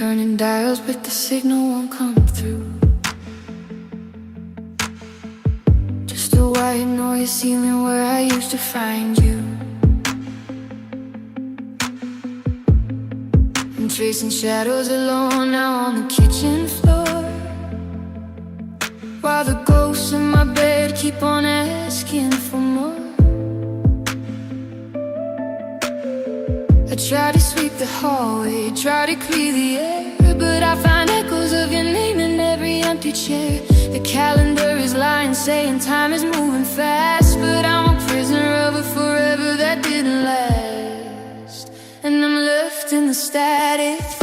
turning dials, but the signal won't come through. Just a white noise ceiling where I used to find you. I'm tracing shadows alone now on the kitchen floor, while the ghosts in my bed keep on asking for more. I try to sweep the hallway, try to clear the air, but I find echoes of your name in every empty chair. The calendar is lying, saying time is moving fast, but I'm a prisoner of a forever that didn't last. And I'm left in the static.